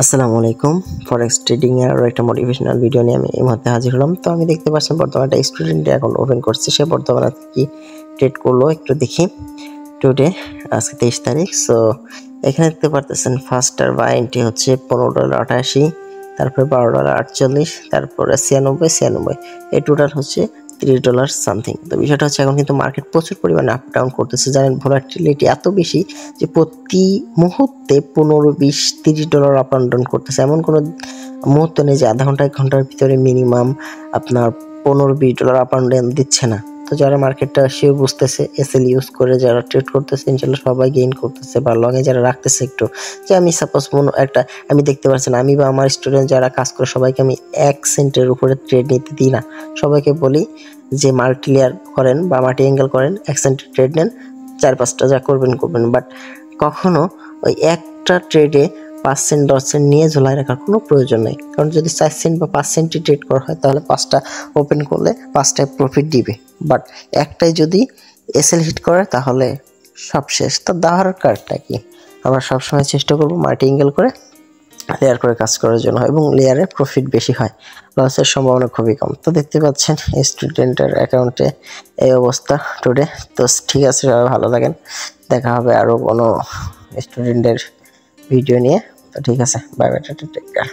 আসসালামু আলাইকুম। Forex trading এর আরো একটা মোটিভেশনাল ভিডিও নিয়ে আমি এই মুহূর্তে হাজির হলাম। তো আমি দেখতে পাচ্ছেন বর্তমানে একটা স্টুডেন্ট অ্যাকাউন্ট ওপেন করছে। সে বর্তমানে কি ট্রেড করলো একটু দেখি। টুডে আজকে 23 তারিখ। সো এখানে দেখতে পারতেছেন ফার্স্টার বা এন্ট্রি হচ্ছে $15.88, তারপরে $12.48, তারপরে 96 এই টোটাল হচ্ছে $30 সামথিং। তো বিষয়টা হচ্ছে এখন কিন্তু মার্কেট প্রচুর পরিমাণে আপ ডাউন করতেছে। জানেন ভোলাটিলিটি এত বেশি যে প্রতি মুহূর্তে $15, $20, $30 আপ ডাউন করতেছে। এমন কোনো মুহূর্ত নেই যে আধা ঘন্টা 1 ঘন্টার ভিতরে মিনিমাম আপনার $15-20 আপ ডাউন দিচ্ছে না। তো যারা মার্কেটটা সেও বুঝতেছে, এসএল ইউজ করে যারা ট্রেড করতেছে ইনশাল্লাহ সবাই গেইন করতেছে। বা লংয়ে যারা রাখতেছে একটু, যে আমি সাপোজ আমি দেখতে পাচ্ছেন আমি বা আমার স্টুডেন্ট যারা কাজ করে সবাইকে আমি 1 সেন্টের উপরে ট্রেড নিতে দিই না। সবাইকে বলি যে মাল্টি লেয়ার করেন বা মাল্টি অ্যাঙ্গেল করেন, 1 সেন্টের ট্রেড নেন, 4-5টা যা করবেন। বাট কখনো ওই একটা ট্রেডে 5 সেন্ট 10 সেন্ট নিয়ে ঝোলায় রাখার কোনো প্রয়োজন নেই। কারণ যদি 4 সেন্ট বা 5 সেন্টই ট্রেড করা হয় তাহলে 5টা ওপেন করলে 5টায় প্রফিট দিবে। বাট একটাই যদি এসএল হিট করে তাহলে সব শেষ। তো দেওয়ার কারণটা কি? আমরা সবসময় চেষ্টা করবো মাল্টি অ্যাঙ্গেল করে লেয়ার করে কাজ করার জন্য, এবং লেয়ারে প্রফিট বেশি হয়, লসের সম্ভাবনা খুবই কম। তো দেখতে পাচ্ছেন স্টুডেন্টের অ্যাকাউন্টে এই অবস্থা টুডে। তো ঠিক আছে, সবাই ভালো থাকেন। দেখা হবে আরও কোনো স্টুডেন্টের ভিডিও নিয়ে। তো ঠিক আছে, বাই বাই, টেক কেয়ার।